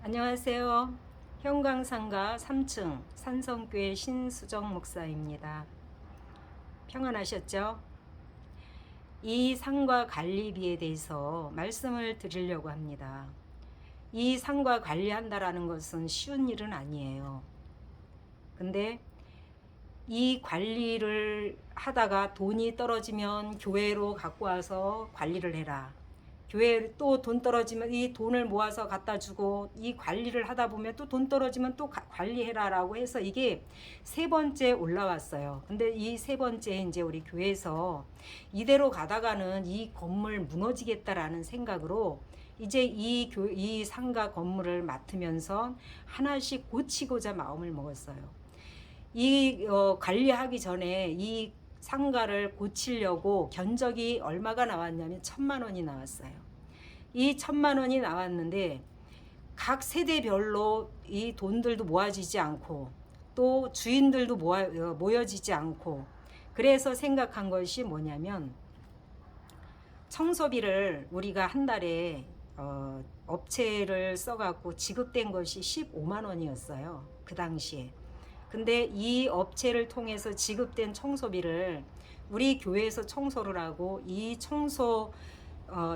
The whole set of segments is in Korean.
안녕하세요. 형광상가 3층 산성교회 신수정 목사입니다. 평안하셨죠? 이 상가 관리비에 대해서 말씀을 드리려고 합니다. 이 상가 관리한다라는 것은 쉬운 일은 아니에요. 근데 이 관리를 하다가 돈이 떨어지면 교회로 갖고 와서 관리를 해라. 교회 또 돈 떨어지면 이 돈을 모아서 갖다 주고, 이 관리를 하다 보면 또 돈 떨어지면 또 관리해라라고 해서 이게 세 번째 올라왔어요. 근데 이 세 번째 이제 우리 교회에서 이대로 가다가는 이 건물 무너지겠다라는 생각으로 이제 이 상가 건물을 맡으면서 하나씩 고치고자 마음을 먹었어요. 관리하기 전에 이 상가를 고치려고 견적이 얼마가 나왔냐면 1,000만 원이 나왔어요. 이 1,000만 원이 나왔는데 각 세대별로 이 돈들도 모아지지 않고 또 주인들도 모여지지 않고, 그래서 생각한 것이 뭐냐면 청소비를 우리가 한 달에 업체를 써갖고 지급된 것이 15만 원이었어요. 그 당시에. 근데 이 업체를 통해서 지급된 청소비를 우리 교회에서 청소를 하고 이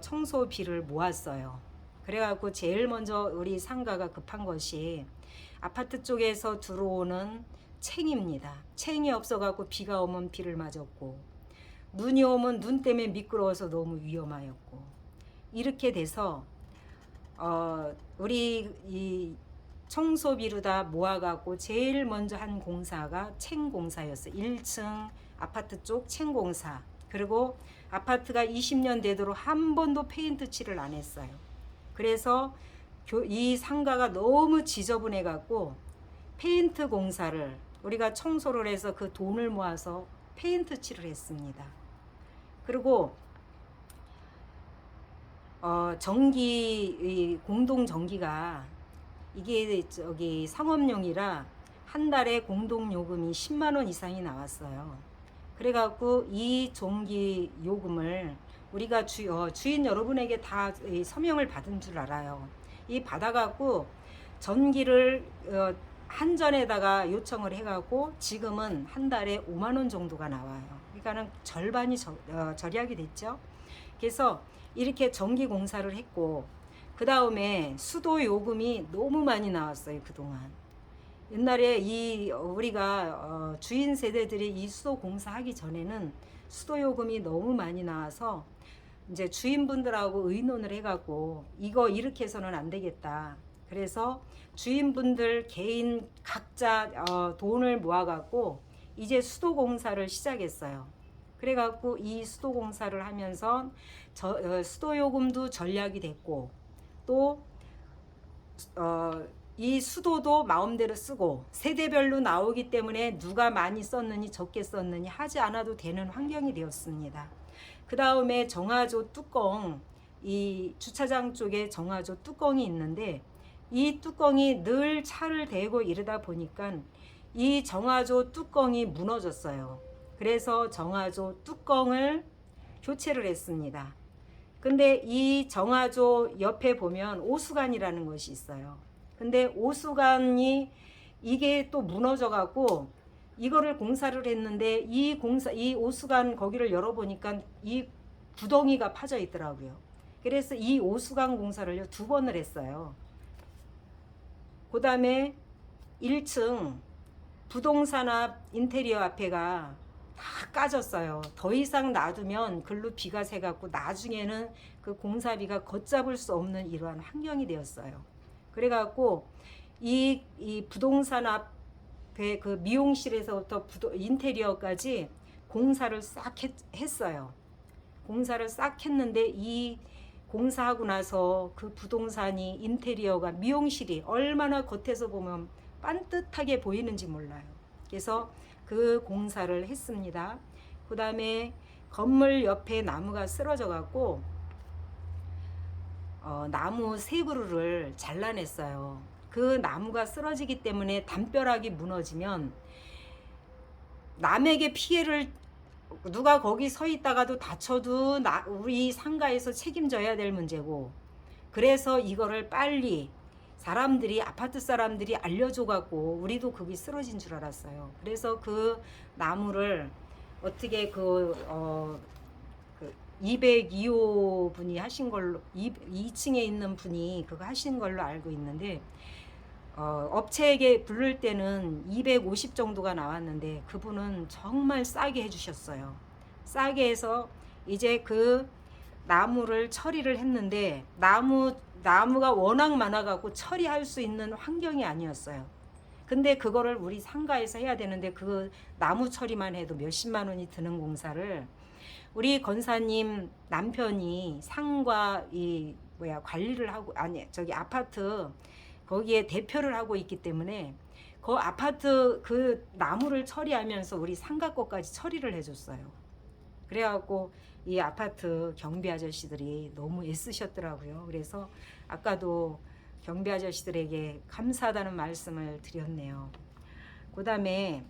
청소비를 모았어요. 그래갖고 제일 먼저 우리 상가가 급한 것이 아파트 쪽에서 들어오는 챙입니다. 챙이 없어갖고 비가 오면 비를 맞았고, 눈이 오면 눈 때문에 미끄러워서 너무 위험하였고, 이렇게 돼서 우리 이 청소비로 다 모아갖고 제일 먼저 한 공사가 챙공사였어요. 1층 아파트 쪽 챙공사. 그리고 아파트가 20년 되도록 한 번도 페인트 칠을 안 했어요. 그래서 이 상가가 너무 지저분해갖고 페인트 공사를 우리가 청소를 해서 그 돈을 모아서 페인트 칠을 했습니다. 그리고 공동 전기가 이게 상업용이라 한 달에 공동 요금이 10만 원 이상이 나왔어요. 그래갖고 이 전기 요금을 우리가 주인 여러분에게 다 서명을 받은 줄 알아요. 이 받아갖고 전기를 한전에다가 요청을 해갖고 지금은 한 달에 5만 원 정도가 나와요. 그러니까는 절반이 절약이 됐죠. 그래서 이렇게 전기 공사를 했고, 그 다음에 수도 요금이 너무 많이 나왔어요. 그동안 옛날에 우리가 주인 세대들이 이 수도 공사하기 전에는 수도 요금이 너무 많이 나와서 이제 주인분들하고 의논을 해갖고 이거 이렇게 해서는 안 되겠다. 그래서 주인분들 개인 각자 돈을 모아갖고 이제 수도 공사를 시작했어요. 그래갖고 이 수도 공사를 하면서 수도 요금도 절약이 됐고, 또 이 수도도 마음대로 쓰고 세대별로 나오기 때문에 누가 많이 썼느니 적게 썼느니 하지 않아도 되는 환경이 되었습니다. 그 다음에 정화조 뚜껑, 이 주차장 쪽에 정화조 뚜껑이 있는데 이 뚜껑이 늘 차를 대고 이러다 보니까 이 정화조 뚜껑이 무너졌어요. 그래서 정화조 뚜껑을 교체를 했습니다. 근데 이 정화조 옆에 보면 오수관이라는 것이 있어요. 근데 오수관이 이게 또 무너져 갖고 이거를 공사를 했는데 이 오수관 거기를 열어보니까 이 구덩이가 파져 있더라고요. 그래서 이 오수관 공사를 2번을 했어요. 그 다음에 1층 부동산 앞 인테리어 앞에가 다 까졌어요. 더 이상 놔두면 글로 비가 새갖고 나중에는 그 공사비가 걷잡을 수 없는 이러한 환경이 되었어요. 그래갖고 이 부동산 앞에 그 미용실에서부터 인테리어까지 공사를 싹 했어요. 공사를 싹 했는데 이 공사하고 나서 그 부동산이 인테리어가 미용실이 얼마나 겉에서 보면 반듯하게 보이는지 몰라요. 그래서 그 공사를 했습니다. 그 다음에 건물 옆에 나무가 쓰러져 갖고 나무 3그루를 잘라냈어요. 그 나무가 쓰러지기 때문에 담벼락이 무너지면 남에게 피해를, 누가 거기 서 있다가도 다쳐도 우리 상가에서 책임져야 될 문제고, 그래서 이거를 빨리 사람들이 아파트 사람들이 알려줘 갖고 우리도 거기 쓰러진 줄 알았어요. 그래서 그 나무를 어떻게 그 202호 분이 하신 걸로 2층에 있는 분이 그거 하신 걸로 알고 있는데 업체에게 부를 때는 250 정도가 나왔는데 그분은 정말 싸게 해주셨어요. 싸게 해서 이제 그 나무를 처리를 했는데 나무가 워낙 많아갖고 처리할 수 있는 환경이 아니었어요. 근데 그거를 우리 상가에서 해야 되는데 그 나무 처리만 해도 몇십만 원이 드는 공사를 우리 권사님 남편이 상가 관리를 하고 저기 아파트 거기에 대표를 하고 있기 때문에 그 아파트 그 나무를 처리하면서 우리 상가 것까지 처리를 해줬어요. 그래갖고 이 아파트 경비 아저씨들이 너무 애쓰셨더라고요. 그래서 아까도 경비 아저씨들에게 감사하다는 말씀을 드렸네요. 그 다음에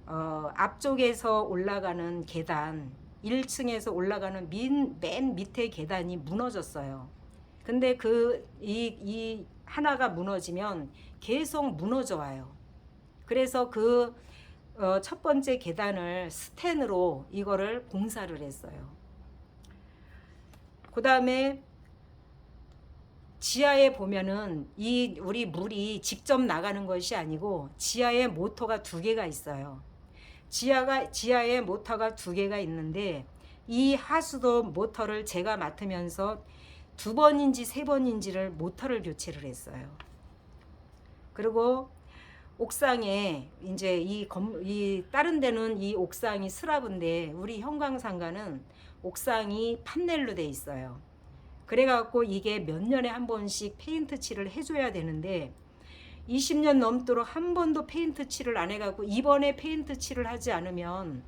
앞쪽에서 올라가는 계단 1층에서 올라가는 맨 밑에 계단이 무너졌어요. 근데 이 하나가 무너지면 계속 무너져 와요. 그래서 첫 번째 계단을 스텐으로 이거를 공사를 했어요. 그 다음에 지하에 보면은 우리 물이 직접 나가는 것이 아니고 지하에 모터가 2개가 있어요. 지하에 모터가 2개가 있는데 이 하수도 모터를 제가 맡으면서 2번인지 3번인지를 모터를 교체를 했어요. 그리고 옥상에 이제 다른 데는 이 옥상이 슬라브인데 우리 형광상가는 옥상이 판넬로 돼 있어요. 그래갖고 이게 몇 년에 한 번씩 페인트 칠을 해줘야 되는데 20년 넘도록 한 번도 페인트 칠을 안 해갖고 이번에 페인트 칠을 하지 않으면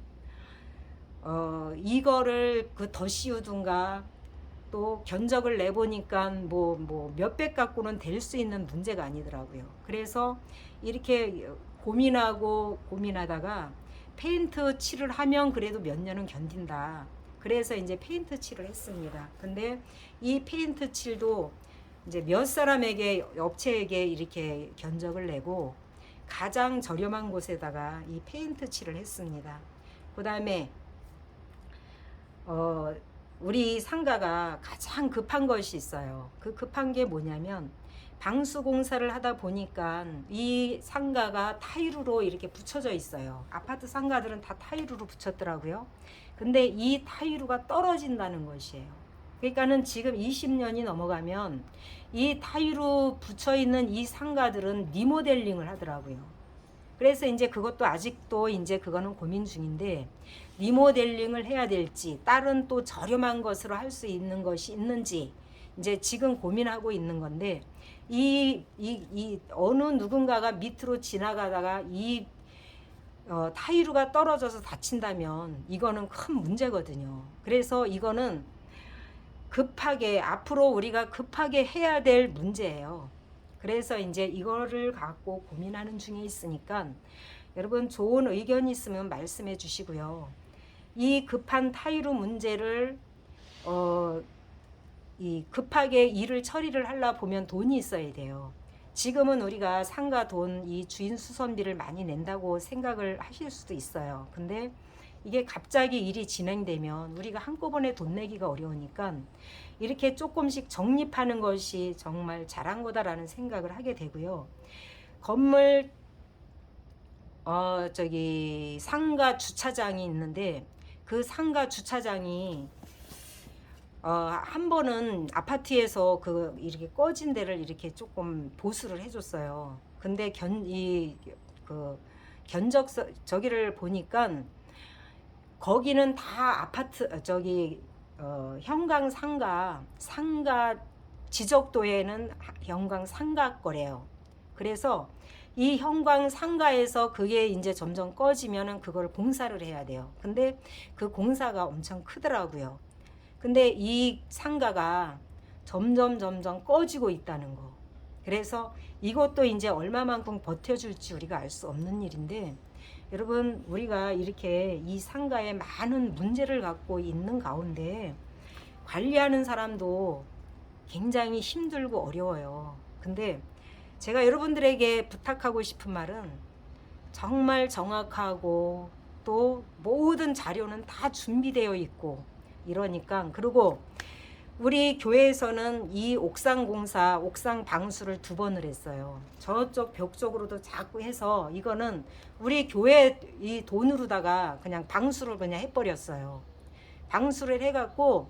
이거를 더 씌우든가 또 견적을 내보니까 뭐 몇백 갖고는 될 수 있는 문제가 아니더라고요. 그래서 이렇게 고민하다가 페인트 칠을 하면 그래도 몇 년은 견딘다. 그래서 이제 페인트 칠을 했습니다. 근데 이 페인트 칠도 이제 몇 사람에게 업체에게 이렇게 견적을 내고 가장 저렴한 곳에다가 이 페인트 칠을 했습니다. 그 다음에 우리 상가가 가장 급한 것이 있어요. 그 급한 게 뭐냐면 방수 공사를 하다 보니까 이 상가가 타일로 이렇게 붙여져 있어요. 아파트 상가들은 다 타일로 붙였더라고요. 근데 이 타일루가 떨어진다는 것이에요. 그러니까는 지금 20년이 넘어가면 이 타일루 붙여 있는 이 상가들은 리모델링을 하더라고요. 그래서 이제 그것도 아직도 이제 그거는 고민 중인데 리모델링을 해야 될지 다른 또 저렴한 것으로 할 수 있는 것이 있는지 이제 지금 고민하고 있는 건데 이 어느 누군가가 밑으로 지나가다가 타일루가 떨어져서 다친다면 이거는 큰 문제거든요. 그래서 이거는 급하게 앞으로 우리가 급하게 해야 될 문제예요. 그래서 이제 이거를 갖고 고민하는 중에 있으니까 여러분 좋은 의견이 있으면 말씀해 주시고요. 이 급한 타일루 문제를 급하게 일을 처리를 하려 보면 돈이 있어야 돼요. 지금은 우리가 상가 돈, 이 주인 수선비를 많이 낸다고 생각을 하실 수도 있어요. 근데 이게 갑자기 일이 진행되면 우리가 한꺼번에 돈 내기가 어려우니까 이렇게 조금씩 적립하는 것이 정말 잘한 거다라는 생각을 하게 되고요. 건물 상가 주차장이 있는데 그 상가 주차장이 한 번은 아파트에서 이렇게 꺼진 데를 이렇게 조금 보수를 해줬어요. 근데 견적 저기를 보니까 거기는 다 아파트 형광 상가 지적도에는 형광 상가 거래요. 그래서 이 형광 상가에서 그게 이제 점점 꺼지면은 그걸 공사를 해야 돼요. 근데 그 공사가 엄청 크더라고요. 근데 이 상가가 점점 꺼지고 있다는 거. 그래서 이것도 이제 얼마만큼 버텨줄지 우리가 알 수 없는 일인데 여러분 우리가 이렇게 이 상가에 많은 문제를 갖고 있는 가운데 관리하는 사람도 굉장히 힘들고 어려워요. 근데 제가 여러분들에게 부탁하고 싶은 말은 정말 정확하고 또 모든 자료는 다 준비되어 있고 이러니까, 그리고 우리 교회에서는 이 옥상 공사, 옥상 방수를 2번을 했어요. 저쪽 벽 쪽으로도 자꾸 해서 이거는 우리 교회 이 돈으로다가 그냥 방수를 그냥 해버렸어요. 방수를 해갖고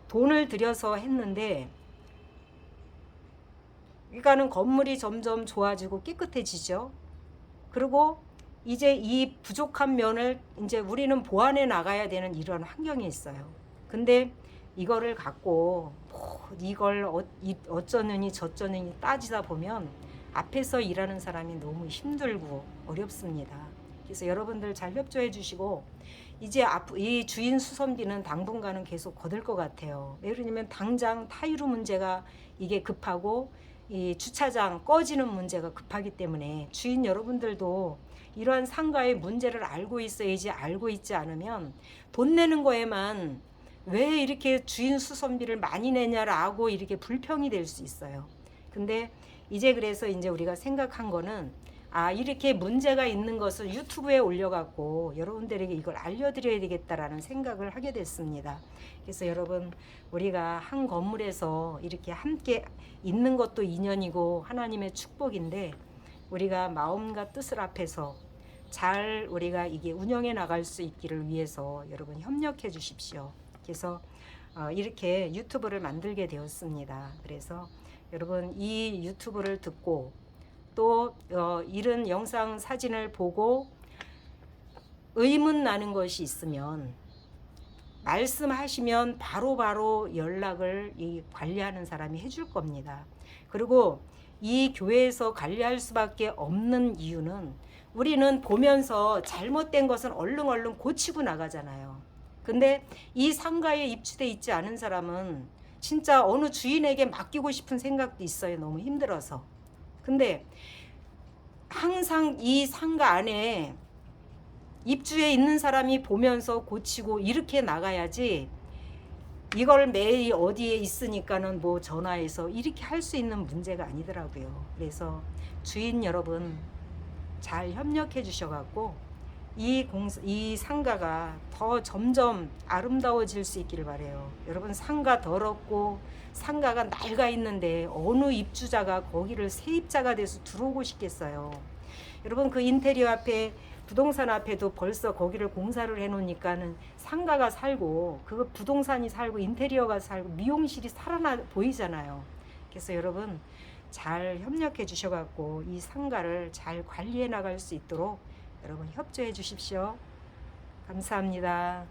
돈을 들여서 했는데, 그러니까는 건물이 점점 좋아지고 깨끗해지죠. 그리고 이제 이 부족한 면을 이제 우리는 보완해 나가야 되는 이런 환경이 있어요. 근데 이거를 갖고 이걸 어쩌느니 저쩌느니 따지다 보면 앞에서 일하는 사람이 너무 힘들고 어렵습니다. 그래서 여러분들 잘 협조해 주시고, 이제 이 주인 수선비는 당분간은 계속 거둘 것 같아요. 예를 들면 당장 타이르 문제가 이게 급하고 이 주차장 꺼지는 문제가 급하기 때문에 주인 여러분들도 이러한 상가의 문제를 알고 있어야지, 알고 있지 않으면 돈 내는 거에만 왜 이렇게 주인 수선비를 많이 내냐라고 이렇게 불평이 될 수 있어요. 근데 이제 그래서 이제 우리가 생각한 거는, 이렇게 문제가 있는 것을 유튜브에 올려갖고 여러분들에게 이걸 알려드려야 되겠다라는 생각을 하게 됐습니다. 그래서 여러분, 우리가 한 건물에서 이렇게 함께 있는 것도 인연이고 하나님의 축복인데, 우리가 마음과 뜻을 합해서 잘 우리가 이게 운영해 나갈 수 있기를 위해서 여러분 협력해 주십시오. 그래서 이렇게 유튜브를 만들게 되었습니다. 그래서 여러분, 이 유튜브를 듣고 또 이런 영상 사진을 보고 의문 나는 것이 있으면 말씀하시면 바로바로 연락을 이 관리하는 사람이 해줄 겁니다. 그리고 이 교회에서 관리할 수밖에 없는 이유는, 우리는 보면서 잘못된 것은 얼른 고치고 나가잖아요. 근데 이 상가에 입주돼 있지 않은 사람은 진짜 어느 주인에게 맡기고 싶은 생각도 있어요. 너무 힘들어서. 근데 항상 이 상가 안에 입주해 있는 사람이 보면서 고치고 이렇게 나가야지, 이걸 매일 어디에 있으니까는 뭐 전화해서 이렇게 할 수 있는 문제가 아니더라고요. 그래서 주인 여러분 잘 협력해 주셔갖고 이 상가가 더 점점 아름다워질 수 있기를 바래요. 여러분, 상가 더럽고 상가가 낡아 있는데 어느 입주자가 거기를 세입자가 돼서 들어오고 싶겠어요. 여러분, 그 인테리어 앞에, 부동산 앞에도 벌써 거기를 공사를 해놓으니까는 상가가 살고 그 부동산이 살고 인테리어가 살고 미용실이 살아나 보이잖아요. 그래서 여러분 잘 협력해 주셔갖고 이 상가를 잘 관리해 나갈 수 있도록 여러분 협조해 주십시오. 감사합니다.